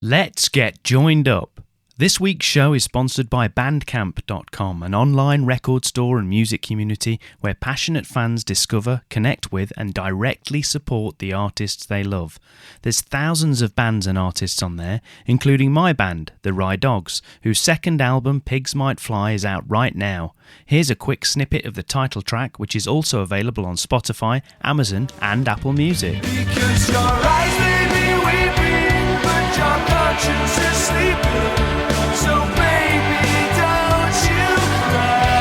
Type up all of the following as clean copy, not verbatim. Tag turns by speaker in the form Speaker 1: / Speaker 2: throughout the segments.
Speaker 1: Let's get joined up. This week's show is sponsored by Bandcamp.com, an online record store and music community where passionate fans discover, connect with, and directly support the artists they love. There's thousands of bands and artists on there, including my band, the Wry Dogs, whose second album, Pigs Might Fly, is out right now. Here's a quick snippet of the title track, which is also available on Spotify, Amazon, and Apple Music.
Speaker 2: Because your eyes may be weeping, but your conscience is sleeping. So baby, don't you cry.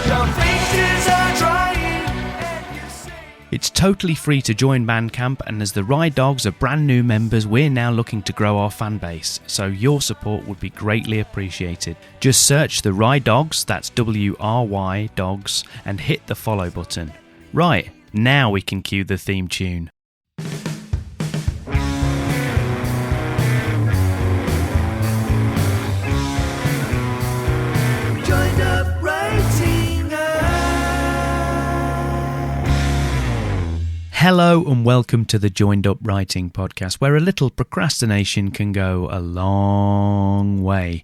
Speaker 2: Your faces are drying and you say...
Speaker 1: It's totally free to join Bandcamp, and as the Wry Dogs are brand new members, we're now looking to grow our fan base, so your support would be greatly appreciated. Just search the Wry Dogs, that's W-R-Y Dogs, and hit the follow button. Right, now we can cue the theme tune.
Speaker 2: Joined up writing.
Speaker 1: Hello and welcome to the Joined Up Writing podcast, where a little procrastination can go a long way.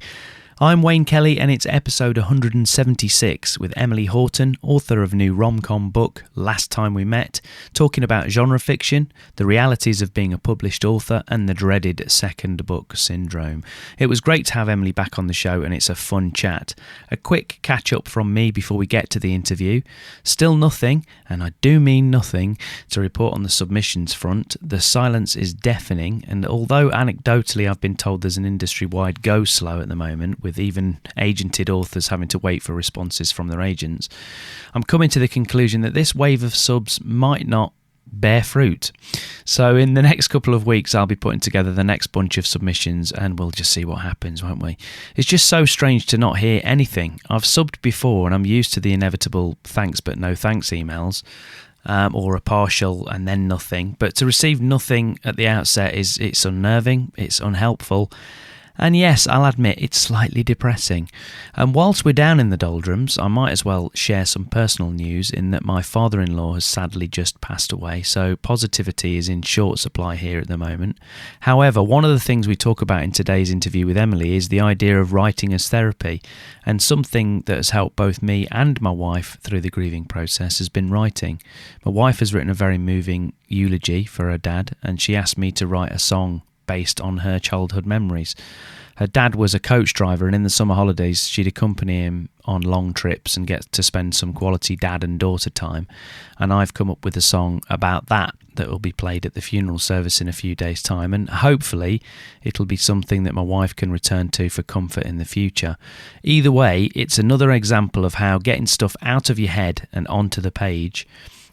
Speaker 1: I'm Wayne Kelly and it's episode 176 with Emily Houghton, author of new romcom book Last Time We Met, talking about genre fiction, the realities of being a published author and the dreaded second book syndrome. It was great to have Emily back on the show and it's a fun chat. A quick catch up from me before we get to the interview. Still nothing, and I do mean nothing, to report on the submissions front. The silence is deafening, and although anecdotally I've been told there's an industry-wide go slow at the moment, with even agented authors having to wait for responses from their agents, I'm coming to the conclusion that this wave of subs might not bear fruit. So in the next couple of weeks I'll be putting together the next bunch of submissions and we'll just see what happens, won't we? It's just so strange to not hear anything. I've subbed before and I'm used to the inevitable thanks but no thanks emails, or a partial and then nothing, but to receive nothing at the outset it's unnerving, it's unhelpful. And yes, I'll admit it's slightly depressing. And whilst we're down in the doldrums, I might as well share some personal news in that my father-in-law has sadly just passed away, so positivity is in short supply here at the moment. However, one of the things we talk about in today's interview with Emily is the idea of writing as therapy, and something that has helped both me and my wife through the grieving process has been writing. My wife has written a very moving eulogy for her dad, and she asked me to write a song based on her childhood memories. Her dad was a coach driver, and in the summer holidays she'd accompany him on long trips and get to spend some quality dad and daughter time. And I've come up with a song about that will be played at the funeral service in a few days' time, and hopefully it'll be something that my wife can return to for comfort in the future. Either way, it's another example of how getting stuff out of your head and onto the page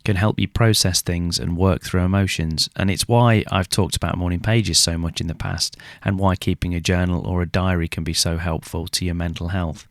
Speaker 1: can help you process things and work through emotions, and it's why I've talked about morning pages so much in the past, and why keeping a journal or a diary can be so helpful to your mental health.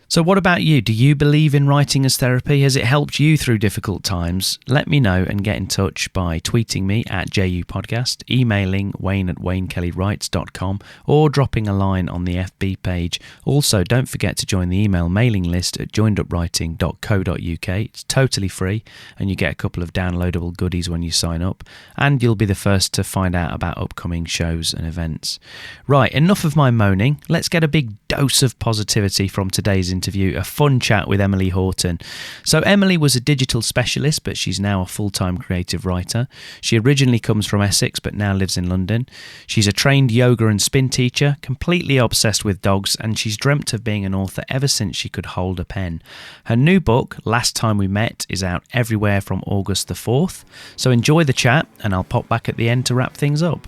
Speaker 1: So what about you? Do you believe in writing as therapy? Has it helped you through difficult times? Let me know and get in touch by tweeting me at JU Podcast, emailing wayne@waynekellyWrites.com, or dropping a line on the FB page. Also, don't forget to join the email mailing list at joinedupwriting.co.uk. It's totally free and you get a couple of downloadable goodies when you sign up, and you'll be the first to find out about upcoming shows and events. Right, enough of my moaning. Let's get a big dose of positivity from today's interview, a fun chat with Emily Houghton. So Emily was a digital specialist, but she's now a full-time creative writer. She originally comes from Essex, but now lives in London. She's a trained yoga and spin teacher, completely obsessed with dogs, and she's dreamt of being an author ever since she could hold a pen. Her new book, Last Time We Met, is out everywhere from August the 4th. So enjoy the chat, and I'll pop back at the end to wrap things up.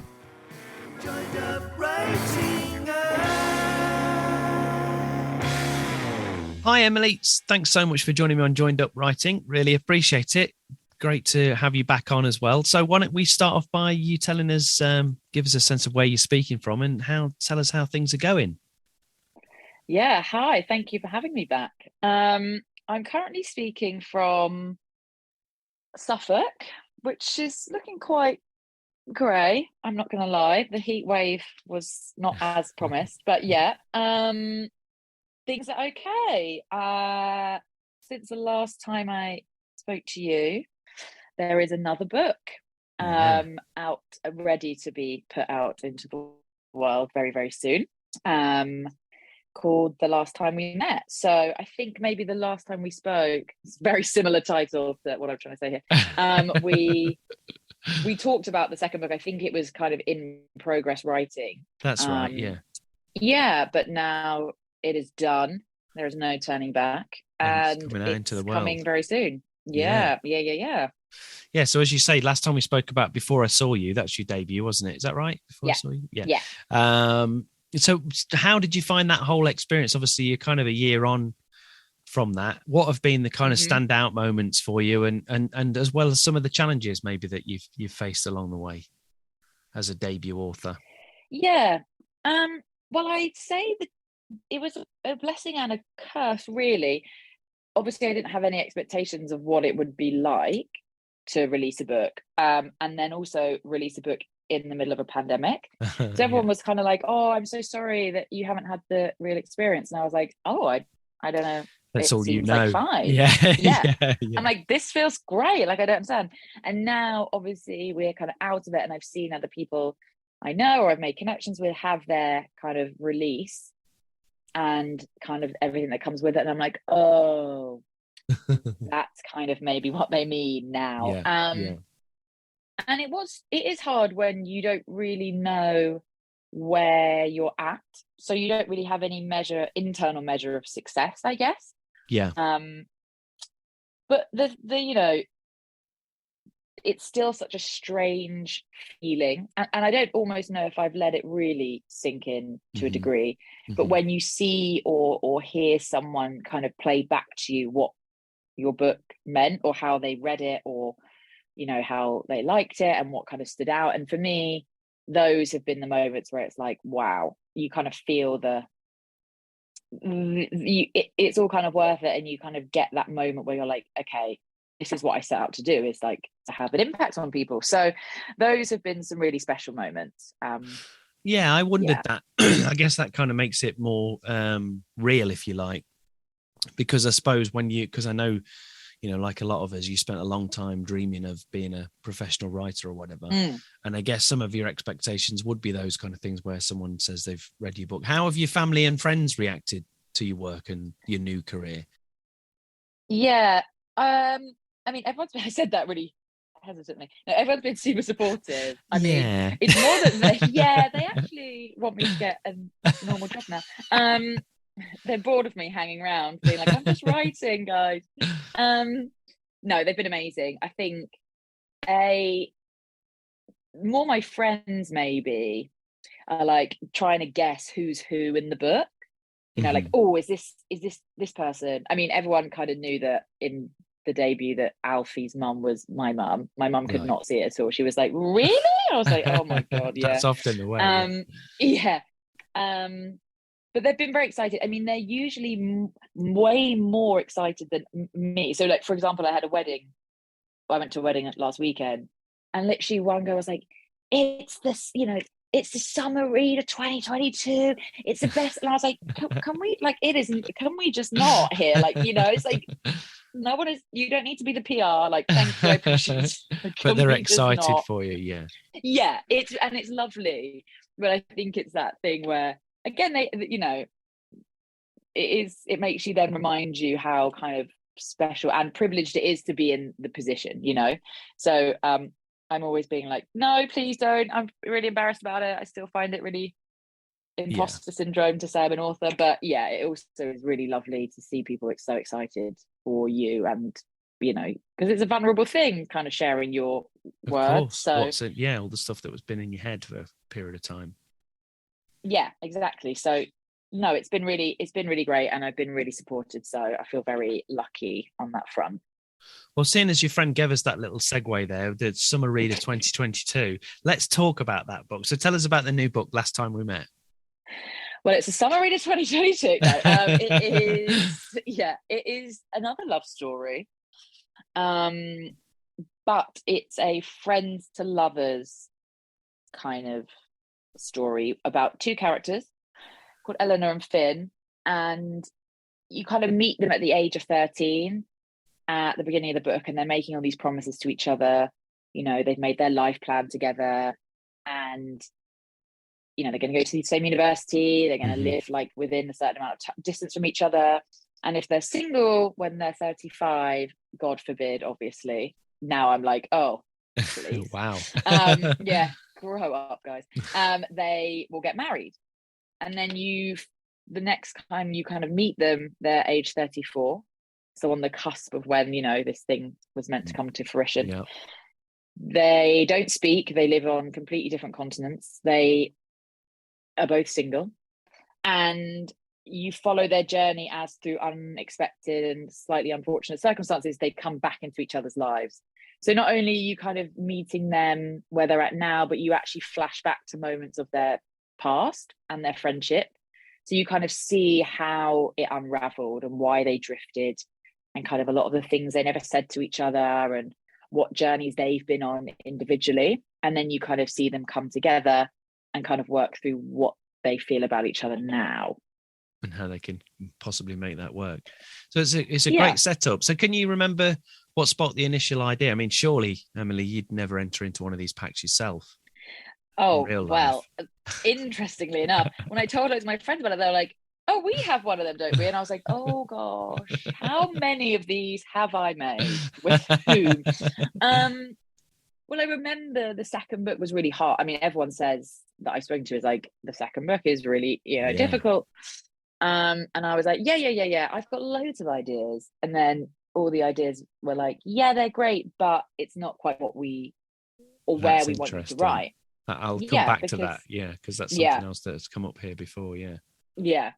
Speaker 2: Joined up writing.
Speaker 1: Hi Emily, thanks so much for joining me on Joined Up Writing. Really appreciate it. Great to have you back on as well. So why don't we start off by you telling us, give us a sense of where you're speaking from and tell us how things are going.
Speaker 3: Yeah, hi, thank you for having me back. I'm currently speaking from Suffolk, which is looking quite grey, I'm not going to lie. The heat wave was not as promised, but yeah. Things are okay. Since the last time I spoke to you, there is another book
Speaker 1: Yeah.
Speaker 3: out, ready to be put out into the world very, very soon. Called The Last Time We Met. So I think maybe the last time we spoke, it's a very similar title to what I'm trying to say here. We talked about the second book. I think it was kind of in progress writing.
Speaker 1: That's right. Yeah.
Speaker 3: Yeah, but now it is done. There is no turning back,
Speaker 1: And
Speaker 3: and
Speaker 1: it's coming out into the world.
Speaker 3: coming very soon. Yeah.
Speaker 1: Yeah. So as you say, last time we spoke about Before I Saw You, that's your debut, wasn't it? Is that right? Before I Saw You? Yeah. So how did you find that whole experience? Obviously, you're kind of a year on from that. What have been the kind of standout moments for you, and as well as some of the challenges maybe that you've faced along the way as a debut author?
Speaker 3: Yeah. Well, I'd say that it was a blessing and a curse, really. Obviously, I didn't have any expectations of what it would be like to release a book, and then also release a book in the middle of a pandemic. So everyone was kind of like, "Oh, I'm so sorry that you haven't had the real experience." And I was like, "Oh, I don't know.
Speaker 1: That's
Speaker 3: it
Speaker 1: all you
Speaker 3: seems
Speaker 1: know."
Speaker 3: like fine.
Speaker 1: Yeah.
Speaker 3: I'm like, this feels great. Like, I don't understand. And now, obviously, we're kind of out of it, and I've seen other people I know or I've made connections with have their kind of release and kind of everything that comes with it. And I'm like, oh, that's kind of maybe what they mean now. And it is hard when you don't really know where you're at. So you don't really have any internal measure of success, I guess.
Speaker 1: Yeah.
Speaker 3: But the it's still such a strange feeling. And I don't almost know if I've let it really sink in to a degree. But when you see or hear someone kind of play back to you what your book meant or how they read it or, how they liked it and what kind of stood out. And for me, those have been the moments where it's like, wow, you kind of feel it's all kind of worth it. And you kind of get that moment where you're like, okay, this is what I set out to do, is like to have an impact on people. So those have been some really special moments.
Speaker 1: I wondered that. I guess that kind of makes it more real, if you like, because I suppose because I know, like a lot of us, you spent a long time dreaming of being a professional writer or whatever. And I guess some of your expectations would be those kind of things where someone says they've read your book. How have your family and friends reacted to your work and your new career?
Speaker 3: Yeah. I mean, I said that really hesitantly. No, everyone's been super supportive. I mean, it's more that they actually want me to get a normal job now. They're bored of me hanging around being like, I'm just writing, guys. No, they've been amazing. I think more my friends maybe are like trying to guess who's who in the book. Like, oh, is this person? I mean, everyone kind of knew that in the debut that Alfie's mum was my mum. My mum could not see it at all. She was like, really? I was like, oh my God, yeah.
Speaker 1: That's often the way.
Speaker 3: But they've been very excited. I mean, they're usually way more excited than me. So, like, for example, I went to a wedding last weekend, and literally one girl was like, it's this, it's the summer read of 2022. It's the best. And I was like, can we, like, it isn't, can we just not here? Like, it's like, no one is, you don't need to be the PR. Like, thank you, I appreciate it.
Speaker 1: But they're excited for you. Yeah.
Speaker 3: Yeah. It's lovely. But I think it's that thing where, again, it makes you then remind you how kind of special and privileged it is to be in the position, So I'm always being like, no, please don't. I'm really embarrassed about it. I still find it really imposter syndrome to say I'm an author. But yeah, it also is really lovely to see people so excited for you and, because it's a vulnerable thing, kind of sharing your words. So
Speaker 1: all the stuff that was been in your head for a period of time.
Speaker 3: Yeah, exactly. So no, it's been really great, and I've been really supported. So I feel very lucky on that front.
Speaker 1: Well, seeing as your friend gave us that little segue there, the summer read of 2022, let's talk about that book. So tell us about the new book, Last Time We Met.
Speaker 3: Well, it's a summer read of 2022. It is another love story. But it's a friends to lovers kind of story about two characters called Eleanor and Finn, and you kind of meet them at the age of 13 at the beginning of the book, and they're making all these promises to each other you know, they've made their life plan together, and you know, they're going to go to the same university, they're going to live like within a certain amount of distance from each other. And if they're single when they're 35, God forbid, obviously, now I'm like, oh, please.
Speaker 1: Wow.
Speaker 3: Yeah, grow up, guys. They will get married. And then the next time you kind of meet them, they're age 34. So on the cusp of when, you know, this thing was meant to come to fruition.
Speaker 1: Yeah.
Speaker 3: They don't speak. They live on completely different continents. They are both single. And you follow their journey as through unexpected and slightly unfortunate circumstances, they come back into each other's lives. So not only are you kind of meeting them where they're at now, but you actually flash back to moments of their past and their friendship. So you kind of see how it unraveled and why they drifted, and kind of a lot of the things they never said to each other and what journeys they've been on individually. And then you kind of see them come together and kind of work through what they feel about each other now.
Speaker 1: And how they can possibly make that work. So it's a great setup. So can you remember what sparked the initial idea? I mean, surely, Emily, you'd never enter into one of these packs yourself.
Speaker 3: Oh, well, interestingly enough, when I told my friends about it, they were like, oh, we have one of them, don't we? And I was like, oh gosh, how many of these have I made? With whom? Well, I remember the second book was really hard. I mean, everyone says that I've spoken to is like, the second book is really, difficult. And I was like, yeah. I've got loads of ideas. And then all the ideas were like, yeah, they're great, but it's not quite what where we want to write.
Speaker 1: I'll come back to that. Yeah, because that's something else that's come up here before. Yeah.
Speaker 3: Yeah.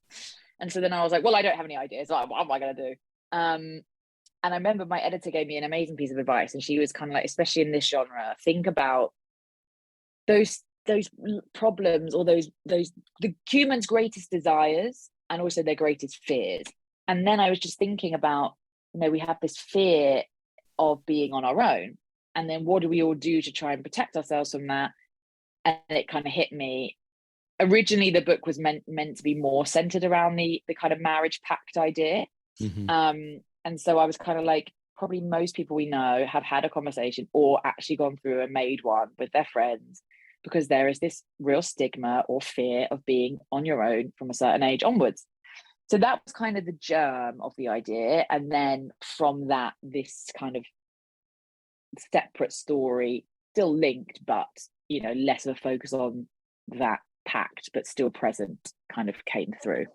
Speaker 3: And so then I was like, well, I don't have any ideas. Like, what am I going to do? And I remember my editor gave me an amazing piece of advice, and she was kind of like, especially in this genre, think about those problems, or the humans' greatest desires and also their greatest fears. And then I was just thinking about, we have this fear of being on our own, and then what do we all do to try and protect ourselves from that? And it kind of hit me. Originally, the book was meant to be more centered around the kind of marriage pact idea. And so I was kind of like, probably most people we know have had a conversation or actually gone through and made one with their friends, because there is this real stigma or fear of being on your own from a certain age onwards. So that was kind of the germ of the idea. And then from that, this kind of separate story, still linked, but, less of a focus on that pact, but still present, kind of came through.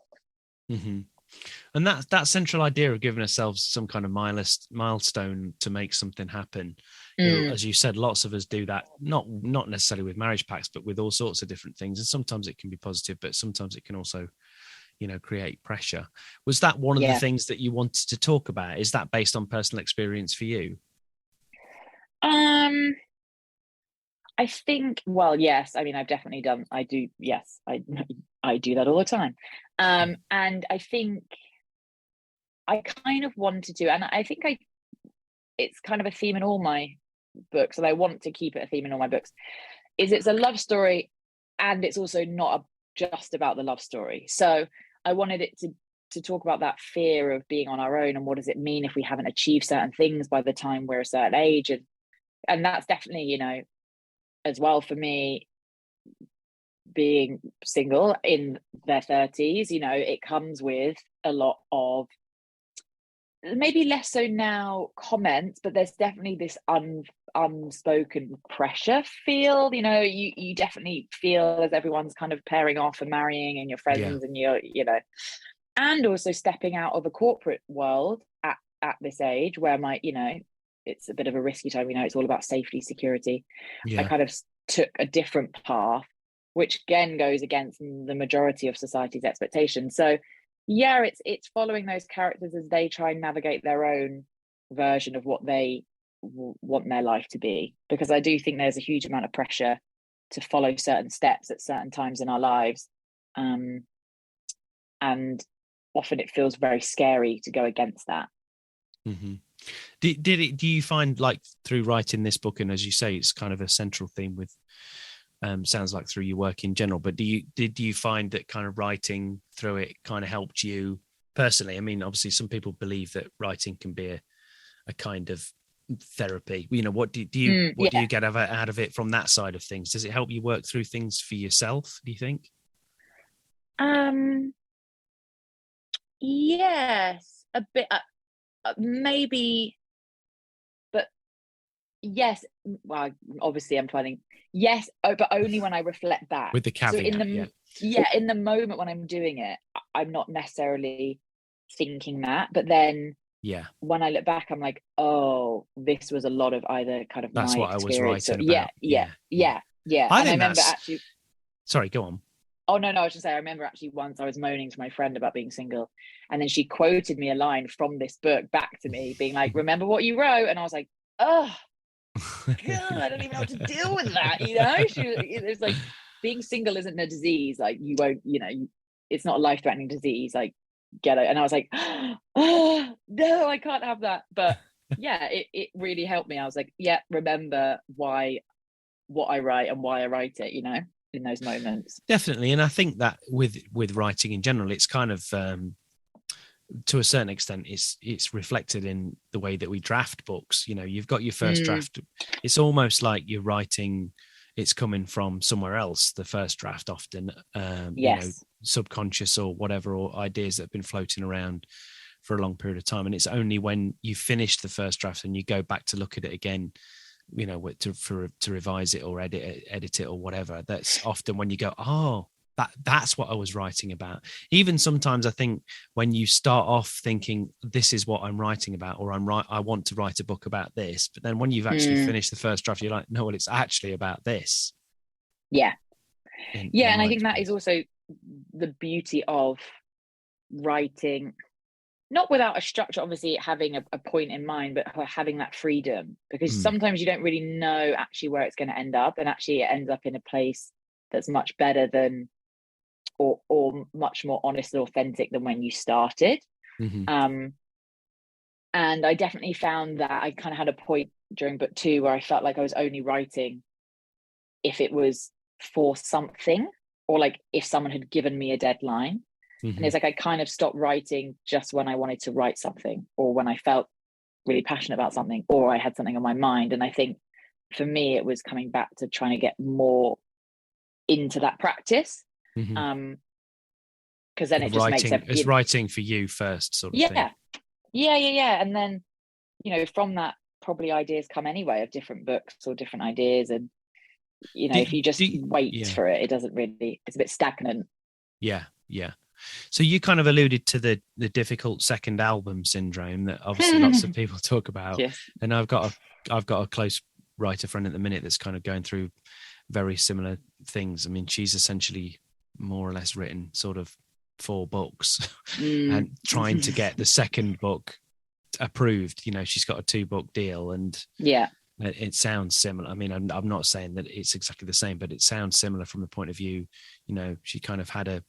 Speaker 1: And that central idea of giving ourselves some kind of milestone to make something happen, as you said, lots of us do that, not necessarily with marriage pacts, but with all sorts of different things. And sometimes it can be positive, but sometimes it can also create pressure. Was that one of the things that you wanted to talk about? Is that based on personal experience for you?
Speaker 3: I think, well, yes. I mean, I do that all the time. And I think I kind of wanted to, and I think it's kind of a theme in all my books, and I want to keep it a theme in all my books, is it's a love story, and it's also not just about the love story. So I wanted it to talk about that fear of being on our own, and what does it mean if we haven't achieved certain things by the time we're a certain age. And that's definitely, as well for me, being single in their 30s, it comes with a lot of, maybe less so now, comments, but there's definitely this unspoken pressure feel. You definitely feel as everyone's kind of pairing off and marrying, and your friends and you're, and also stepping out of a corporate world at this age where it's a bit of a risky time. It's all about safety, security. I kind of took a different path, which again goes against the majority of society's expectations. So it's following those characters as they try and navigate their own version of what they want their life to be, because I do think there's a huge amount of pressure to follow certain steps at certain times in our lives, and often it feels very scary to go against that.
Speaker 1: Do you find, like, through writing this book, and as you say, it's kind of a central theme with sounds like through your work in general, but did you find that kind of writing through it kind of helped you personally? I mean, obviously some people believe that writing can be a kind of therapy? You know, what do you
Speaker 3: Yeah.
Speaker 1: do you get out of it from that side of things? Does it help you work through things for yourself, do you think?
Speaker 3: Yes, a bit, maybe, but yes. Well, obviously, I'm finding yes, but only when I reflect back.
Speaker 1: With the
Speaker 3: So in
Speaker 1: caveat,
Speaker 3: in the moment when I'm doing it, I'm not necessarily thinking that, but then
Speaker 1: yeah,
Speaker 3: when I look back, I'm like, oh, this was a lot of either kind of
Speaker 1: that's
Speaker 3: my
Speaker 1: what I was
Speaker 3: experience. Or
Speaker 1: writing about. Yeah.
Speaker 3: Yeah.
Speaker 1: I
Speaker 3: And I
Speaker 1: think
Speaker 3: remember
Speaker 1: that's,
Speaker 3: actually,
Speaker 1: sorry, go on.
Speaker 3: oh no, I was just saying, I remember actually once I was moaning to my friend about being single, and then she quoted me a line from this book back to me, being like, "Remember what you wrote?" And I was like, "Oh God, I don't even know how to deal with that." It's like being single isn't a disease. Like you won't, it's not a life-threatening disease. Like get it. And I was like, "Oh no, I can't have that." But yeah, it really helped me. I was like, "Yeah, remember what I write and why I write it." In those moments.
Speaker 1: Definitely. And I think that with writing in general, it's kind of to a certain extent it's reflected in the way that we draft books. You've got your first draft. It's almost like you're writing, it's coming from somewhere else, the first draft often,
Speaker 3: Yes.
Speaker 1: subconscious or whatever, or ideas that have been floating around for a long period of time. And it's only when you finish the first draft and you go back to look at it again, to revise it or edit it or whatever, that's often when you go, oh, that's what I was writing about. Even sometimes I think when you start off thinking this is what I'm writing about, or I want to write a book about this, but then when you've actually finished the first draft, you're like, no, well, it's actually about this.
Speaker 3: Yeah.
Speaker 1: And
Speaker 3: I think that is also the beauty of writing, not without a structure, obviously having a point in mind, but having that freedom, because sometimes you don't really know actually where it's going to end up, and actually it ends up in a place that's much better than, or much more honest and authentic than when you started. And I definitely found that I kind of had a point during book 2 where I felt like I was only writing if it was for something, or like if someone had given me a deadline. And it's like I kind of stopped writing just when I wanted to write something, or when I felt really passionate about something, or I had something on my mind. And I think for me, it was coming back to trying to get more into that practice. Because then it just makes
Speaker 1: it's writing for you first, sort of thing.
Speaker 3: Yeah. And then, from that, probably ideas come anyway of different books or different ideas. And, if you just wait for it, it doesn't really, it's a bit stagnant.
Speaker 1: Yeah. So you kind of alluded to the difficult second album syndrome that obviously lots of people talk about.
Speaker 3: Yes.
Speaker 1: And I've got a close writer friend at the minute that's kind of going through very similar things. I mean, she's essentially more or less written sort of 4 books and trying to get the second book approved. She's got a 2-book deal, and it sounds similar. I mean, I'm not saying that it's exactly the same, but it sounds similar from the point of view, she kind of had a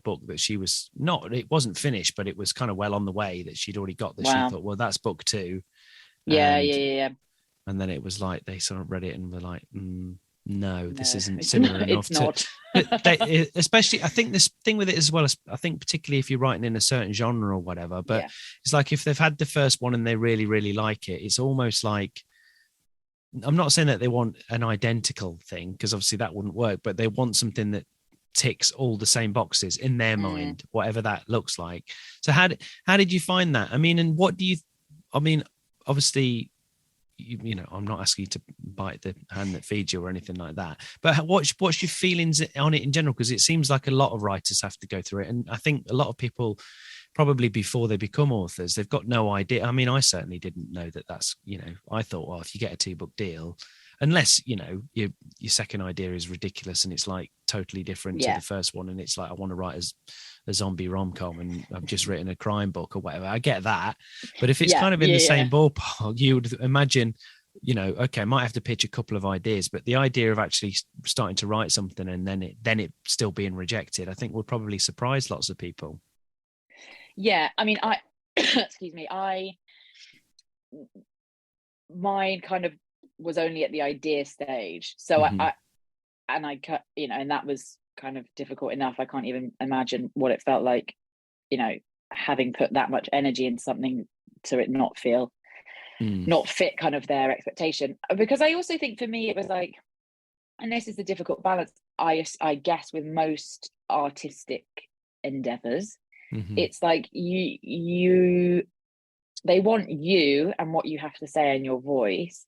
Speaker 1: book that it wasn't finished, but it was kind of well on the way, that she'd already got, that she thought, well, that's book 2.
Speaker 3: Yeah.
Speaker 1: And then it was like, they sort of read it and were like, no, this isn't similar enough
Speaker 3: to.
Speaker 1: Especially, I think this thing with it as well, I think particularly if you're writing in a certain genre or whatever, but it's like if they've had the first one and they really, really like it, it's almost like, I'm not saying that they want an identical thing, because obviously that wouldn't work, but they want something that ticks all the same boxes in their mind, whatever that looks like. So how did you find that? I mean, and obviously, I'm not asking you to bite the hand that feeds you or anything like that, but what's your feelings on it in general? Because it seems like a lot of writers have to go through it, and I think a lot of people, probably before they become authors, they've got no idea. I mean, I certainly didn't know that that's, I thought, well, if you get a 2-book deal, unless, your second idea is ridiculous and it's like totally different to the first one, and it's like, I want to write a zombie rom-com and I've just written a crime book or whatever, I get that. But if it's kind of in the same ballpark, you would imagine, okay, I might have to pitch a couple of ideas, but the idea of actually starting to write something and then it still being rejected, I think would probably surprise lots of people.
Speaker 3: Yeah, I mean, excuse me, mine kind of was only at the idea stage. So and that was kind of difficult enough. I can't even imagine what it felt like, having put that much energy into something to it not feel not fit kind of their expectation. Because I also think for me, it was like, and this is the difficult balance, I guess, with most artistic endeavors, it's like they want you and what you have to say in your voice,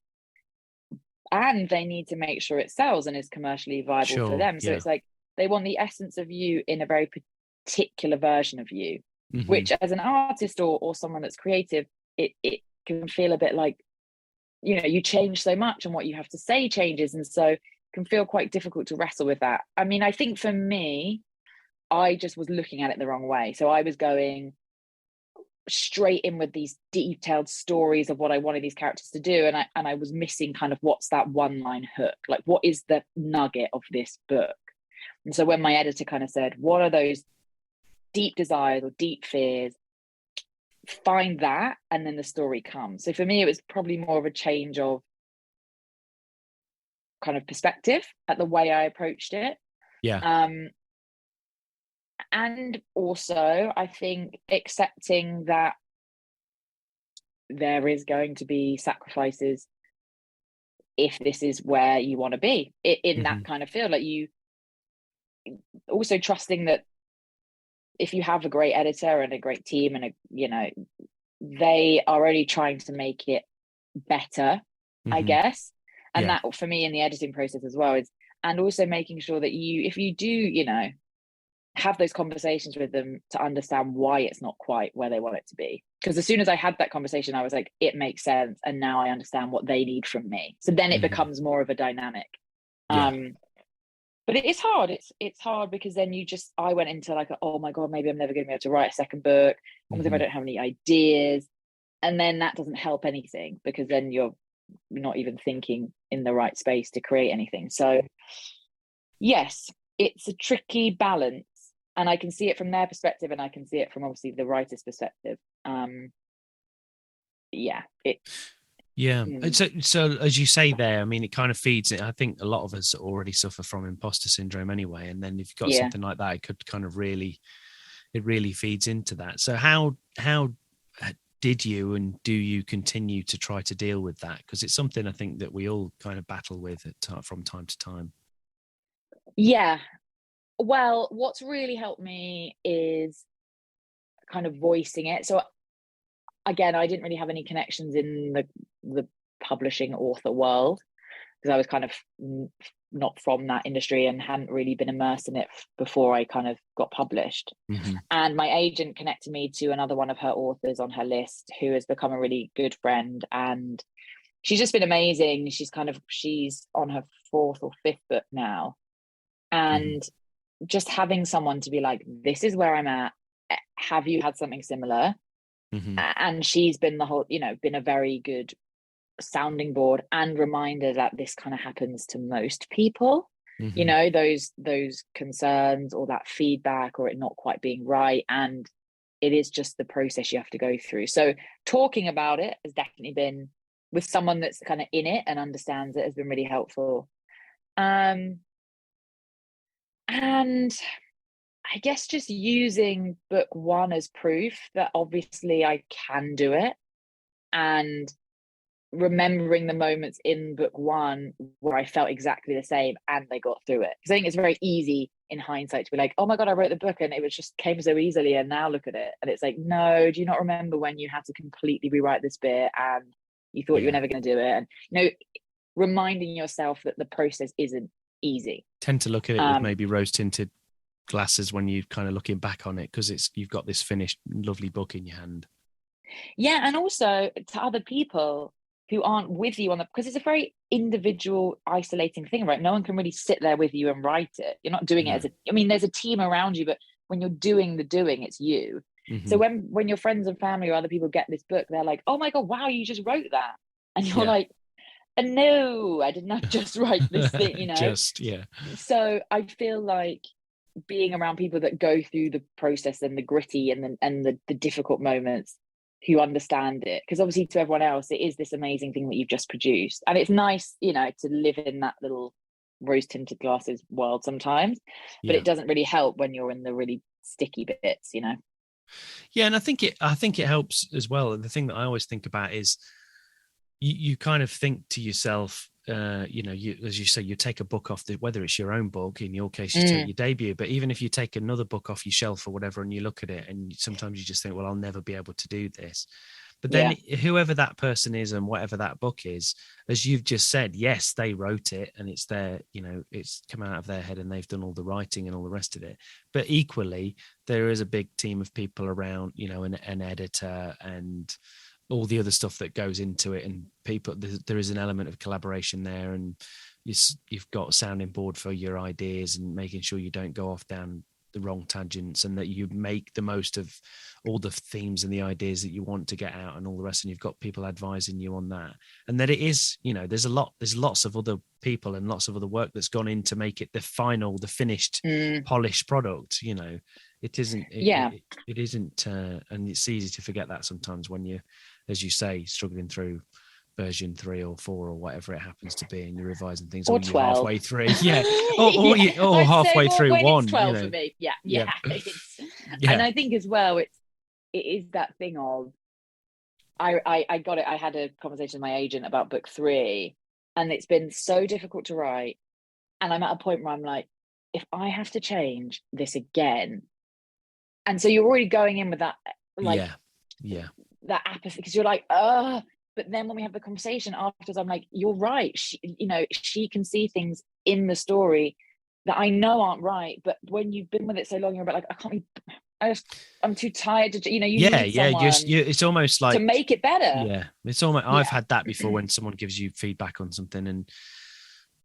Speaker 3: and they need to make sure it sells and is commercially viable for them. So it's like they want the essence of you in a very particular version of you, which as an artist or someone that's creative, it can feel a bit like, you know, you change so much and what you have to say changes, and so it can feel quite difficult to wrestle with that. I mean, I think for me, I just was looking at it the wrong way. So I was going straight in with these detailed stories of what I wanted these characters to do, and I was missing kind of what's that one line hook, like what is the nugget of this book. And so when my editor kind of said, what are those deep desires or deep fears, find that and then the story comes. So for me, it was probably more of a change of kind of perspective at the way I approached it. And also I think accepting that there is going to be sacrifices if this is where you want to be in that kind of field. Like, you also trusting that if you have a great editor and a great team and they are only trying to make it better, I guess. And that for me in the editing process as well is, and also making sure that if you do, have those conversations with them to understand why it's not quite where they want it to be. Because as soon as I had that conversation, I was like, it makes sense. And now I understand what they need from me. So then it becomes more of a dynamic. But it is hard. It's hard because then I went into like, oh my God, maybe I'm never going to be able to write a second book. What if I don't have any ideas? And then that doesn't help anything, because then you're not even thinking in the right space to create anything. So yes, it's a tricky balance. And I can see it from their perspective, and I can see it from obviously the writer's perspective.
Speaker 1: So as you say there, I mean, it kind of feeds it. I think a lot of us already suffer from imposter syndrome anyway, and then if you've got something like that, it could kind of really feeds into that. So how did you and do you continue to try to deal with that? Because it's something I think that we all kind of battle with from time to time.
Speaker 3: Yeah. Well, what's really helped me is kind of voicing it. So again, I didn't really have any connections in the publishing author world, because I was kind of not from that industry and hadn't really been immersed in it before I kind of got published. And my agent connected me to another one of her authors on her list, who has become a really good friend, and she's just been amazing. She's on her 4th or 5th book now, and just having someone to be like, this is where I'm at, have you had something similar? And she's been been a very good sounding board and reminder that this kind of happens to most people. Those concerns or that feedback or it not quite being right, and it is just the process you have to go through. So talking about it has definitely been, with someone that's kind of in it and understands it, has been really helpful. And I guess just using book 1 as proof that obviously I can do it, and remembering the moments in book 1 where I felt exactly the same and they got through it. Because I think it's very easy in hindsight to be like, oh my God, I wrote the book and it just came so easily and now look at it. And it's like, no, do you not remember when you had to completely rewrite this bit and you thought you were never going to do it? And reminding yourself that the process isn't easy.
Speaker 1: Tend to look at it with maybe rose tinted glasses when you're kind of looking back on it, because you've got this finished lovely book in your hand.
Speaker 3: And also to other people who aren't with you on the, because it's a very individual, isolating thing, right? No one can really sit there with you and write it. You're not doing it there's a team around you, but when you're doing the doing, it's you. So when your friends and family or other people get this book, they're like, oh my God, wow, you just wrote that. And you're like, no, I did not just write this thing, So I feel like being around people that go through the process and the gritty and the difficult moments, who understand it, because obviously to everyone else it is this amazing thing that you've just produced, and it's nice to live in that little rose tinted glasses world sometimes, but it doesn't really help when you're in the really sticky bits.
Speaker 1: And I think it helps as well. And the thing that I always think about is you kind of think to yourself, you, as you say, you take a book off whether it's your own book, in your case, you take your debut, but even if you take another book off your shelf or whatever, and you look at it, and sometimes you just think, well, I'll never be able to do this. But then whoever that person is and whatever that book is, as you've just said, yes, they wrote it and it's their, it's come out of their head and they've done all the writing and all the rest of it. But equally, there is a big team of people around, an editor and all the other stuff that goes into it, and people, there is an element of collaboration there, and you've got a sounding board for your ideas and making sure you don't go off down the wrong tangents, and that you make the most of all the themes and the ideas that you want to get out and all the rest, and you've got people advising you on that, and that it is, there's lots of other people and lots of other work that's gone in to make it the finished polished product. It isn't it isn't and it's easy to forget that sometimes when you, as you say, struggling through version 3 or 4 or whatever it happens to be, and you're revising things, or
Speaker 3: 12
Speaker 1: halfway through, or halfway through one.
Speaker 3: 12 for me, yeah. And I think as well, it is that thing of I got it. I had a conversation with my agent about book 3, and it's been so difficult to write, and I'm at a point where I'm like, if I have to change this again, and so you're already going in with that, like, that apathy, because you're like, but then when we have the conversation afterwards, I'm like, you're right. She can see things in the story that I know aren't right. But when you've been with it so long, you're like, I'm too tired to, you need someone
Speaker 1: it's almost like
Speaker 3: to make it better.
Speaker 1: Yeah. It's almost, I've had that before when someone gives you feedback on something, and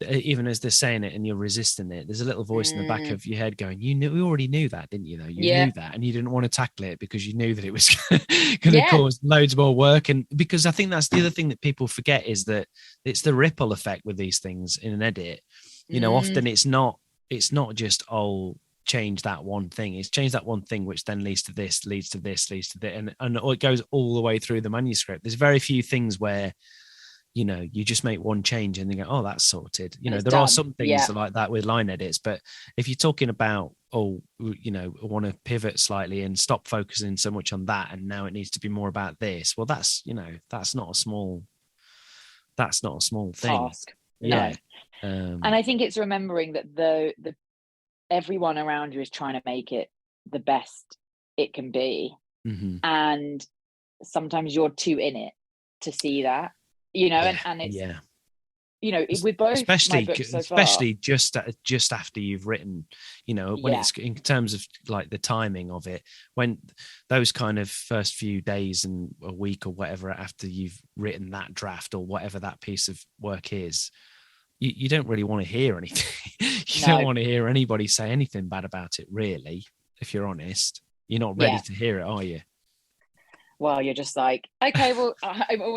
Speaker 1: even as they're saying it and you're resisting it, there's a little voice in the back of your head going, we already knew that, didn't you? You knew that, and you didn't want to tackle it because you knew that it was going to cause loads more work. And because I think that's the other thing that people forget, is that it's the ripple effect with these things in an edit. Often it's not just, change that one thing. It's change that one thing, which then leads to this, leads to this, leads to this, and it goes all the way through the manuscript. There's very few things where you just make one change and then go, oh, that's sorted. There are some things like that with line edits, but if you're talking about, I want to pivot slightly and stop focusing so much on that, and now it needs to be more about this, well, that's not a small thing.
Speaker 3: Task. No. And I think it's remembering that the everyone around you is trying to make it the best it can be, and sometimes you're too in it to see that. And it's with both,
Speaker 1: especially just after you've written, when it's in terms of like the timing of it, when those kind of first few days and a week or whatever after you've written that draft or whatever that piece of work is, you don't really want to hear anything. You don't want to hear anybody say anything bad about it, really. If you're honest, you're not ready to hear it, are you?
Speaker 3: Well, you're just like, okay, well,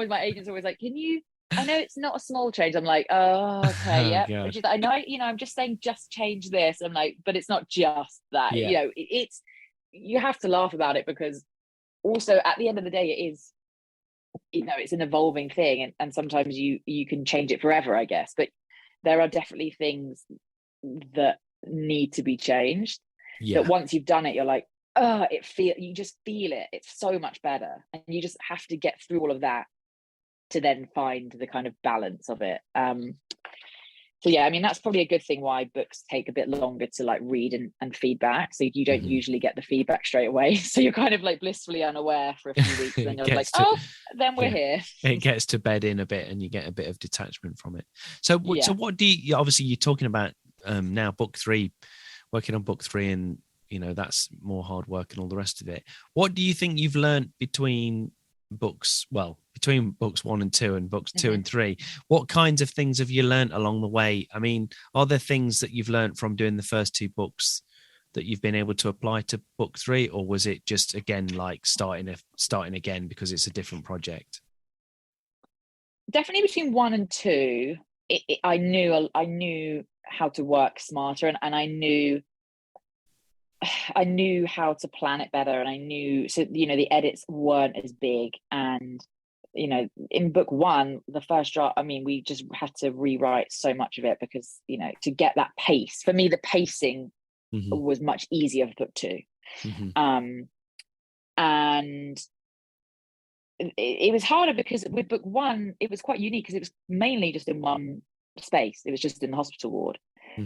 Speaker 3: my agent's always like, I know it's not a small change. I'm like, oh, okay, yeah. She's like, I know, I'm just saying, just change this. I'm like, but it's not just that, it's, you have to laugh about it, because also at the end of the day, it is, it's an evolving thing. And sometimes you can change it forever, I guess. But there are definitely things that need to be changed. That once you've done it, you're like, you just feel it. It's so much better, and you just have to get through all of that to then find the kind of balance of it. So yeah, I mean, that's probably a good thing why books take a bit longer to like read and feedback. So you don't usually get the feedback straight away. So you're kind of like blissfully unaware for a few weeks, and then you're like, then we're here. It
Speaker 1: gets to bed in a bit, and you get a bit of detachment from it. So what do you? Obviously, you're talking about now book 3, working on book 3, and that's more hard work and all the rest of it. What do you think you've learned between books 1 and 2 and books 2 and 3? What kinds of things have you learned along the way? I mean, are there things that you've learned from doing the first 2 books that you've been able to apply to book 3, or was it just again like starting again because it's a different project?
Speaker 3: Definitely between 1 and 2, I knew how to work smarter, and I knew how to plan it better, and I knew, so the edits weren't as big, and in book 1, the first draft, I mean, we just had to rewrite so much of it because to get that pace, for me the pacing was much easier for book 2. And it was harder because with book one, it was quite unique because it was mainly just in one space. It was just in the hospital ward.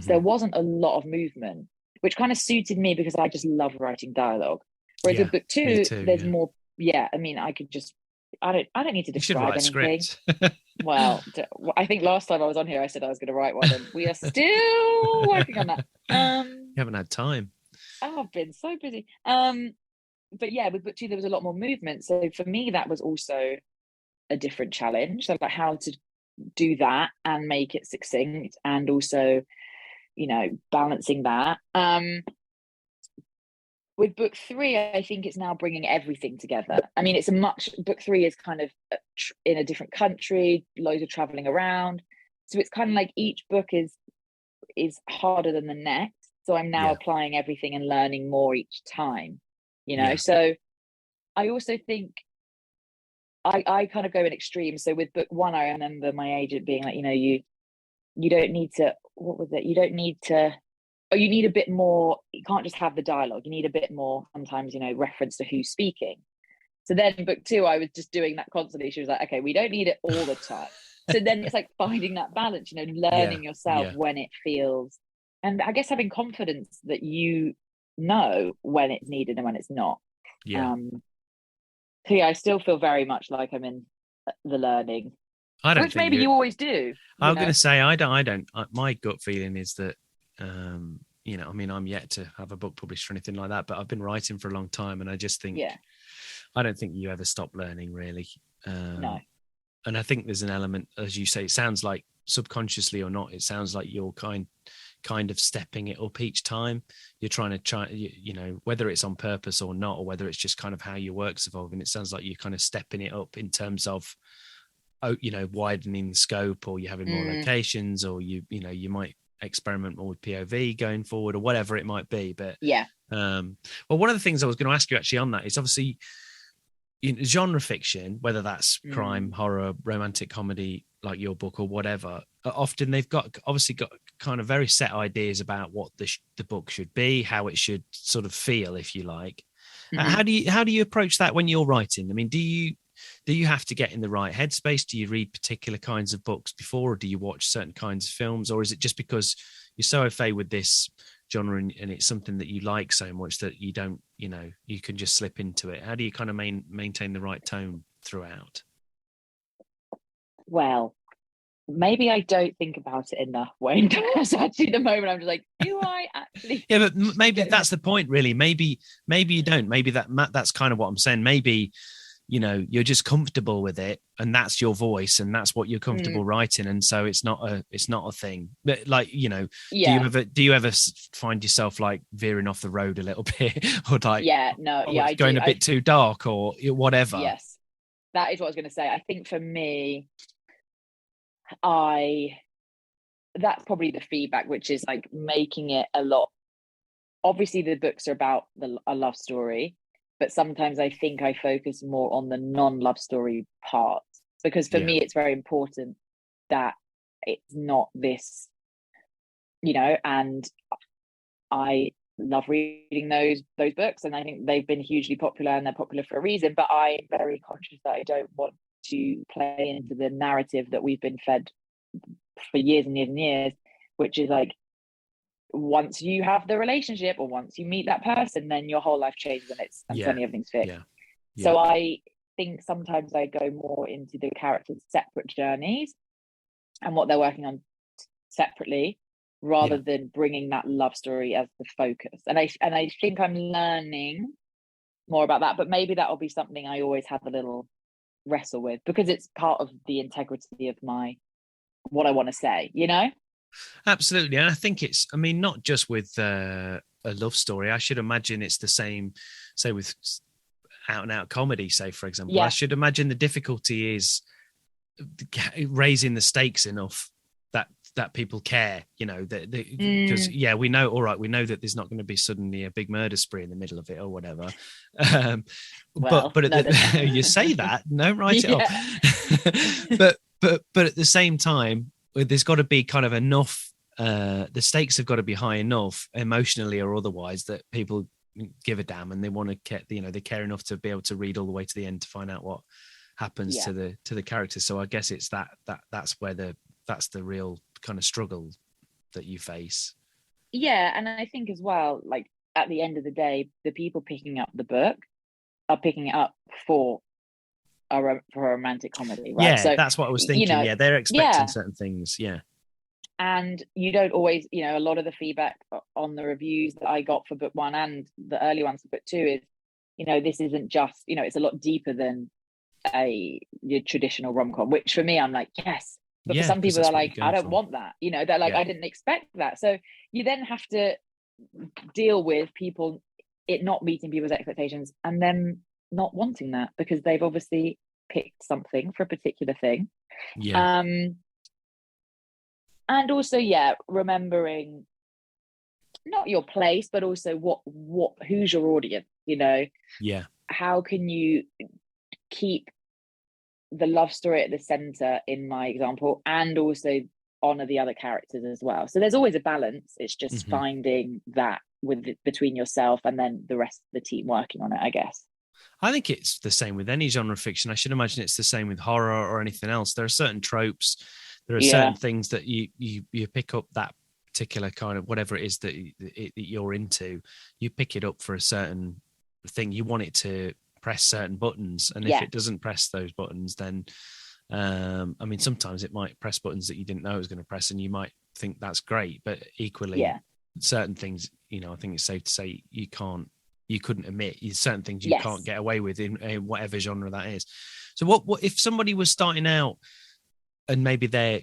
Speaker 3: So there wasn't a lot of movement, which kind of suited me because I just love writing dialogue. Whereas with book two, there's more. Yeah, I mean, I don't need to describe anything. Well, I think last time I was on here, I said I was going to write one, and we are still working on that.
Speaker 1: You haven't had time.
Speaker 3: Oh, I've been so busy. But yeah, with book two, there was a lot more movement. So for me, that was also a different challenge. So about how to do that and make it succinct, and also, balancing that. With book three, I think it's now bringing everything together. I mean, book three is kind of in a different country, loads of traveling around. So it's kind of like each book is harder than the next. So I'm now applying everything and learning more each time, So I also think I kind of go in extremes. So with book one, I remember my agent being like, you don't need to, what was it? You don't need to, you need a bit more. You can't just have the dialogue. You need a bit more sometimes, reference to who's speaking. So then in book two, I was just doing that constantly. She was like, okay, we don't need it all the time. So then it's like finding that balance, learning yourself when it feels, and I guess having confidence that when it's needed and when it's not. So I still feel very much like I'm in the learning, which maybe you always do.
Speaker 1: I'm going to say I don't. My gut feeling is that, I mean, I'm yet to have a book published or anything like that, but I've been writing for a long time, and I just think, I don't think you ever stop learning, really.
Speaker 3: No.
Speaker 1: And I think there's an element, as you say, it sounds like subconsciously or not, it sounds like you're kind of stepping it up each time. You're trying to whether it's on purpose or not, or whether it's just kind of how your work's evolving. It sounds like you're kind of stepping it up in terms of, widening the scope, or you're having more locations, or you might experiment more with POV going forward, or whatever it might be. But well, one of the things I was going to ask you actually on that is obviously genre fiction, whether that's crime, horror, romantic comedy, like your book or whatever, often they've obviously got kind of very set ideas about what the book should be, how it should sort of feel, if you like. How do you approach that when you're writing? I mean, do you have to get in the right headspace? Do you read particular kinds of books before, or do you watch certain kinds of films, or is it just because you're so au fait with this genre and it's something that you like so much that you don't, you can just slip into it? How do you kind of maintain the right tone throughout?
Speaker 3: Well, maybe I don't think about it enough, Wayne. That's actually the moment I'm just like, do I actually?
Speaker 1: Yeah, but maybe that's the point, really. Maybe you don't. Maybe that's kind of what I'm saying. Maybe, you're just comfortable with it, and that's your voice, and that's what you're comfortable writing, and so it's not a thing. But like, do you ever find yourself like veering off the road a little bit, or like, going a bit too dark, or whatever?
Speaker 3: Yes, that is what I was going to say. I think for me, that's probably the feedback, which is like making it a lot. Obviously, the books are about a love story, but sometimes I think I focus more on the non-love story part, because for me, it's very important that it's not this, and I love reading those books, and I think they've been hugely popular, and they're popular for a reason, but I'm very conscious that I don't want to play into the narrative that we've been fed for years and years and years, which is like, once you have the relationship, or once you meet that person, then your whole life changes, and suddenly everything's fixed. So I think sometimes I go more into the characters' separate journeys and what they're working on separately, rather than bringing that love story as the focus. And I think I'm learning more about that, but maybe that will be something I always have a little wrestle with, because it's part of the integrity of what I want to say,
Speaker 1: Absolutely. And I think it's, not just with a love story. I should imagine it's the same, say, with out and out comedy, say, for example. I should imagine the difficulty is raising the stakes enough that people care, because we know, all right, we know that there's not going to be suddenly a big murder spree in the middle of it or whatever. You say that, don't write it off. but at the same time, there's got to be kind of enough, the stakes have got to be high enough emotionally or otherwise that people give a damn, and they want to care, they care enough to be able to read all the way to the end to find out happens to the characters. So I guess it's that's where that's the real kind of struggle that you face.
Speaker 3: Yeah, and I think as well, like at the end of the day, the people picking up the book are picking it up for for a romantic comedy, right?
Speaker 1: Yeah,
Speaker 3: So
Speaker 1: that's what I was thinking. Yeah, they're expecting certain things. Yeah.
Speaker 3: And you don't always, a lot of the feedback on the reviews that I got for book one and the early ones for book two is, this isn't just, it's a lot deeper than your traditional rom-com, which for me, I'm like, yes. But for some people, they're like, I don't want that. They're like, I didn't expect that. So you then have to deal with people, it not meeting people's expectations and then not wanting that because they've obviously picked something for a particular thing.
Speaker 1: Yeah.
Speaker 3: And also, remembering not your place, but also who's your audience,
Speaker 1: Yeah.
Speaker 3: How can you keep the love story at the center in my example and also honor the other characters as well? So there's always a balance. It's just finding that between yourself and then the rest of the team working on it, I guess.
Speaker 1: I think it's the same with any genre of fiction. I should imagine it's the same with horror or anything else. There are certain tropes. There are certain things that you pick up that particular kind of whatever it is that you're into. You pick it up for a certain thing. You want it to press certain buttons, and if it doesn't press those buttons, then I mean, sometimes it might press buttons that you didn't know it was going to press, and you might think that's great. But equally, certain things, I think it's safe to say you couldn't admit certain things you can't get away with in whatever genre that is. So what if somebody was starting out and maybe they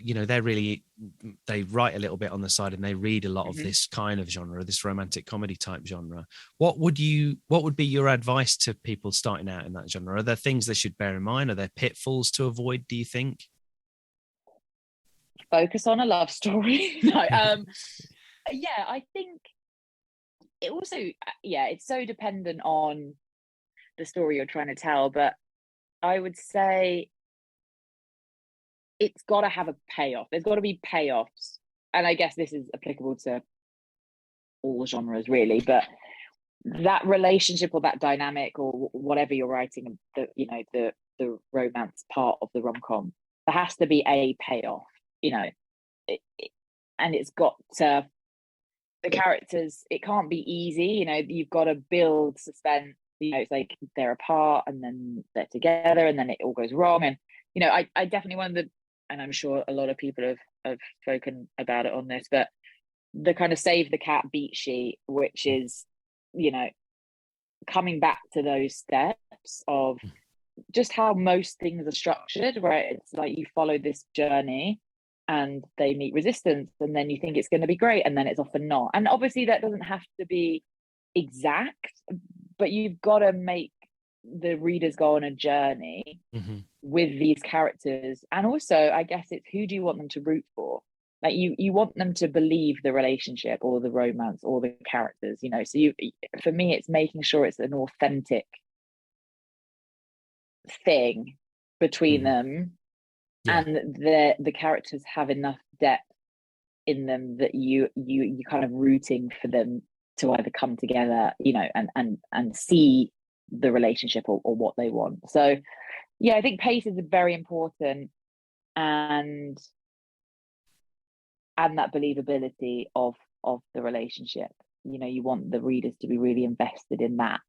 Speaker 1: write a little bit on the side and they read a lot of this kind of genre, this romantic comedy type genre, what would be your advice to people starting out in that genre? Are there things they should bear in mind? Are there pitfalls to avoid, do you think?
Speaker 3: Focus on a love story. No, I think it also, it's so dependent on the story you're trying to tell, but I would say it's got to have a payoff. There's got to be payoffs. And I guess this is applicable to all genres really, but that relationship or that dynamic or whatever you're writing, the romance part of the rom-com, there has to be a payoff, and it's got to, the characters, it can't be easy, you've got to build suspense, it's like they're apart and then they're together and then it all goes wrong. And, I definitely one of the, and I'm sure a lot of people have spoken about it on this, but the kind of save the cat beat sheet, which is, coming back to those steps of just how most things are structured, right? It's like you follow this journey and they meet resistance and then you think it's going to be great and then it's often not. And obviously that doesn't have to be exact, but you've got to make the readers go on a journey with these characters. And also, I guess it's who do you want them to root for? Like you want them to believe the relationship or the romance or the characters, so for me, it's making sure it's an authentic thing between them and the characters have enough depth in them that you kind of rooting for them to either come together, and see the relationship or what they want. So I think pace is very important, and that believability of the relationship. You want the readers to be really invested in that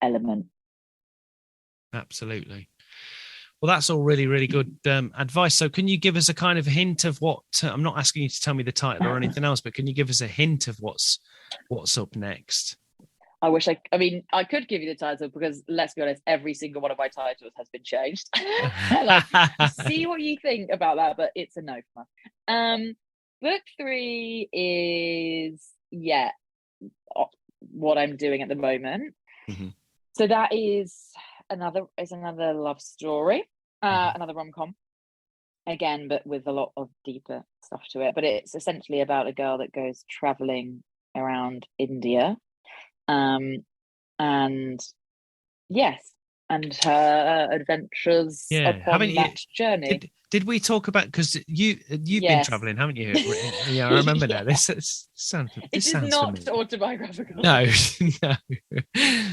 Speaker 3: element.
Speaker 1: Absolutely. Well, that's all really, really good advice. So can you give us a kind of hint of what, I'm not asking you to tell me the title or anything else, but can you give us a hint of what's up next?
Speaker 3: I wish I could give you the title, because let's be honest, every single one of my titles has been changed. See what you think about that, but it's a no for me. Book 3 is what I'm doing at the moment. So that is another love story, another rom-com again, but with a lot of deeper stuff to it. But it's essentially about a girl that goes traveling around India. And yes, and her adventures
Speaker 1: Yeah,
Speaker 3: upon that journey.
Speaker 1: Did we talk about, because you've been
Speaker 3: Yes.
Speaker 1: traveling, haven't you? Yeah, I remember now.
Speaker 3: Yeah.
Speaker 1: This sounds
Speaker 3: It is not
Speaker 1: familiar.
Speaker 3: autobiographical.
Speaker 1: No,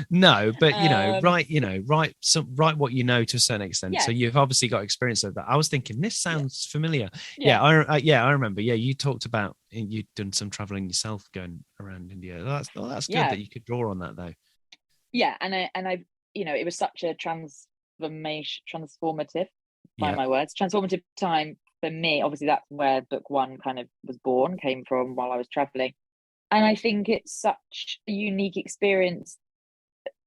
Speaker 1: no, but write what you know to a certain extent.
Speaker 3: Yeah.
Speaker 1: So you've obviously got experience of that. I was thinking this sounds familiar.
Speaker 3: Yeah.
Speaker 1: I remember. Yeah, you talked about you'd done some traveling yourself, going around India. That's good that you could draw on that though.
Speaker 3: Yeah, and I it was such a transformative, find my words, transformative time for me. Obviously, that's where book one kind of came from while I was traveling. And I think it's such a unique experience,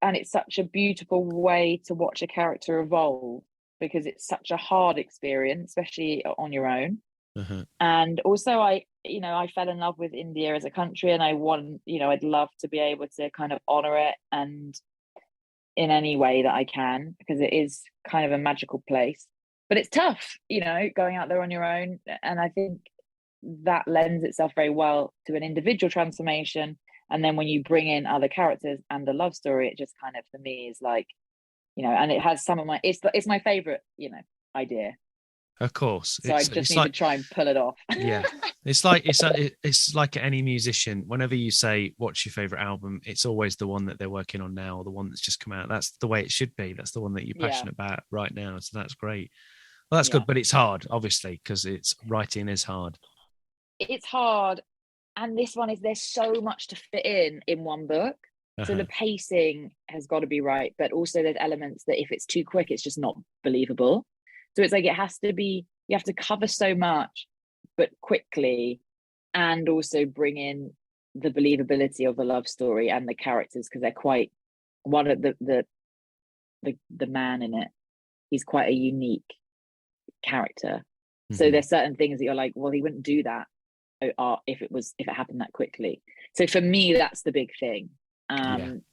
Speaker 3: and it's such a beautiful way to watch a character evolve, because it's such a hard experience, especially on your own.
Speaker 1: Uh-huh.
Speaker 3: And also I fell in love with India as a country, and I'd love to be able to kind of honor it and in any way that I can, because it is kind of a magical place. But it's tough, going out there on your own. And I think that lends itself very well to an individual transformation. And then when you bring in other characters and the love story, it just kind of, for me, is like, and it has some of my, it's my favorite, idea.
Speaker 1: Of course.
Speaker 3: So I just need to try and pull it off.
Speaker 1: Yeah. It's like any musician. Whenever you say, what's your favorite album? It's always the one that they're working on now, or the one that's just come out. That's the way it should be. That's the one that you're passionate about right now. So that's great. Well, that's good, but it's hard, obviously, because writing is hard. It's
Speaker 3: hard. And this one there's so much to fit in one book. Uh-huh. So the pacing has got to be right, but also there's elements that if it's too quick, it's just not believable. So it's like you have to cover so much, but quickly, and also bring in the believability of the love story and the characters, because they're quite, one of the man in it, he's quite a unique character. Mm-hmm. So there's certain things that you're like, well, he wouldn't do that if it happened that quickly. So for me, that's the big thing,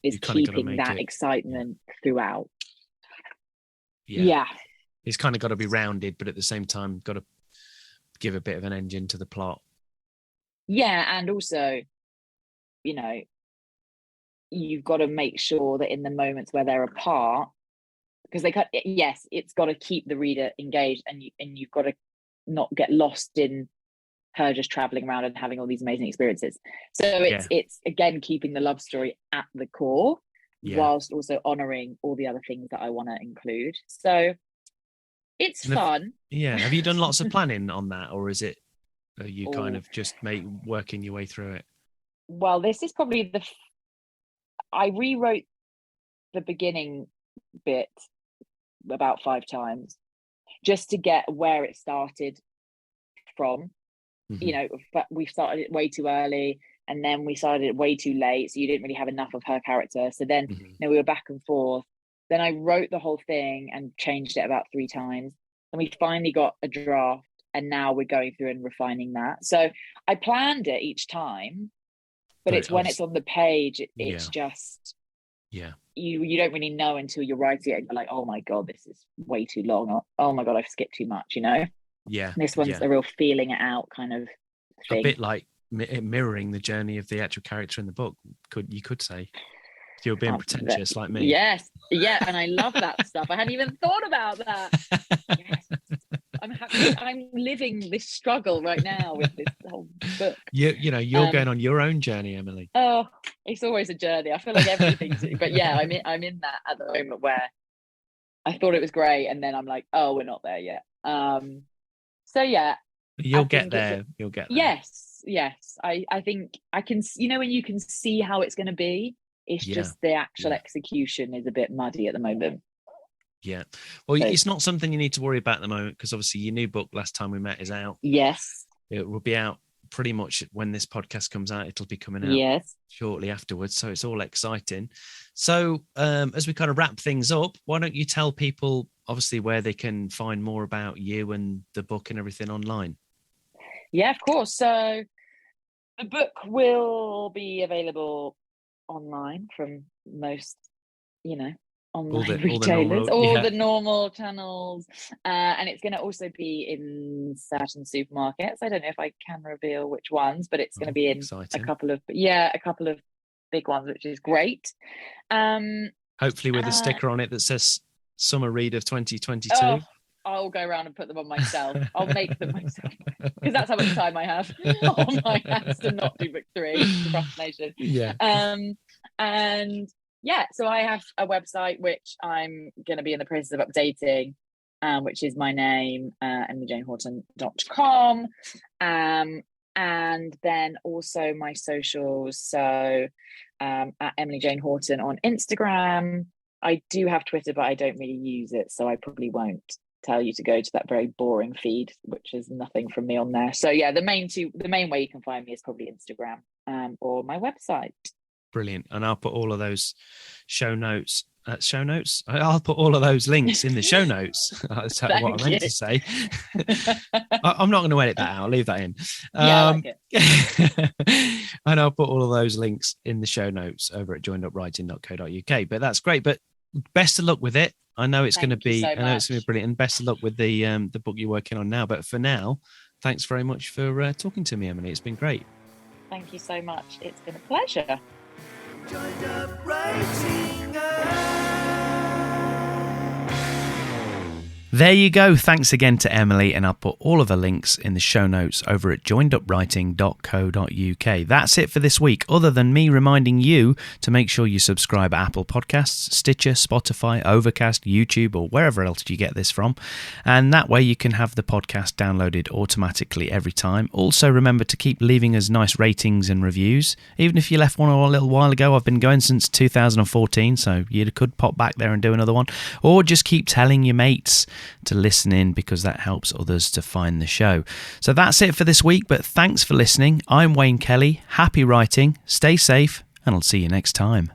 Speaker 3: is keeping that excitement throughout. Yeah.
Speaker 1: It's kind of got to be rounded, but at the same time, got to give a bit of an engine to the plot.
Speaker 3: Yeah, and also, you've got to make sure that in the moments where they're apart, because it's got to keep the reader engaged, and you've got to not get lost in her just traveling around and having all these amazing experiences. So it's again keeping the love story at the core, whilst also honoring all the other things that I want to include. So it's fun.
Speaker 1: Have you done lots of planning on that, or are you kind of just working your way through it?
Speaker 3: Well, this is probably I rewrote the beginning bit about 5 times just to get where it started from. Mm-hmm. But we started it way too early, and then we started it way too late, so you didn't really have enough of her character. So then we were back and forth. Then I wrote the whole thing and changed it about 3 times. And we finally got a draft, and now we're going through and refining that. So I planned it each time, but it's when it's on the page, it's just, you don't really know until you're writing it. And you're like, oh my God, this is way too long. Or, oh my God, I've skipped too much, Yeah. This one's a real feeling it out kind of thing.
Speaker 1: A bit like mirroring the journey of the actual character in the book, you could say. You're being pretentious like me.
Speaker 3: Yes. Yeah. And I love that stuff. I hadn't even thought about that. Yes. I'm living this struggle right now with this whole book.
Speaker 1: You're going on your own journey, Emily.
Speaker 3: Oh, it's always a journey. I feel like everything's, but yeah, I'm in that at the moment where I thought it was great, and then I'm like, oh, we're not there yet. So yeah.
Speaker 1: You'll get there.
Speaker 3: Yes. I think I can, when you can see how it's going to be, it's just the actual execution is a bit muddy at the moment.
Speaker 1: Yeah. Well, it's not something you need to worry about at the moment, because obviously your new book, Last Time We Met, is out.
Speaker 3: Yes.
Speaker 1: It will be out pretty much when this podcast comes out. It'll be coming out shortly afterwards. So it's all exciting. So as we kind of wrap things up, why don't you tell people, obviously, where they can find more about you and the book and everything online?
Speaker 3: Yeah, of course. So the book will be available online from most, online retailers, all the normal channels, and it's going to also be in certain supermarkets. I don't know if I can reveal which ones, but it's going to be in a couple of big ones, which is great.
Speaker 1: Hopefully with a sticker on it that says summer read of 2022?
Speaker 3: Oh, I'll go around and put them on myself. I'll make them myself because that's how much time I have on my hands to not do book 3. Procrastination.
Speaker 1: Yeah.
Speaker 3: And yeah, so I have a website which I'm going to be in the process of updating, which is my name, emilyjanehoughton.com. And then also my socials. So at Emily Jane Houghton on Instagram. I do have Twitter, but I don't really use it, so I probably won't tell you to go to that very boring feed, which is nothing from me on there. So yeah, the main way you can find me is probably Instagram or my website.
Speaker 1: Brilliant. And I'll put all of those show notes. I'll put all of those links in the show notes. That's what I meant to say. I'm not going to edit that out. I'll leave that in.
Speaker 3: Yeah, I like
Speaker 1: it. And I'll put all of those links in the show notes over at joinedupwriting.co.uk. But that's great. But best of luck with it. I know it's going to be. I know it's going to be brilliant. And best of luck with the book you're working on now. But for now, thanks very much for talking to me, Emily. It's been great.
Speaker 3: Thank you so much. It's been a pleasure.
Speaker 2: Joined up writing.
Speaker 1: There you go. Thanks again to Emily, and I'll put all of her links in the show notes over at joinedupwriting.co.uk. That's it for this week, other than me reminding you to make sure you subscribe at Apple Podcasts, Stitcher, Spotify, Overcast, YouTube, or wherever else you get this from. And that way you can have the podcast downloaded automatically every time. Also, remember to keep leaving us nice ratings and reviews. Even if you left one a little while ago, I've been going since 2014, so you could pop back there and do another one. Or just keep telling your mates to listen in, because that helps others to find the show. So that's it for this week, but thanks for listening. I'm Wayne Kelly. Happy writing, stay safe, and I'll see you next time.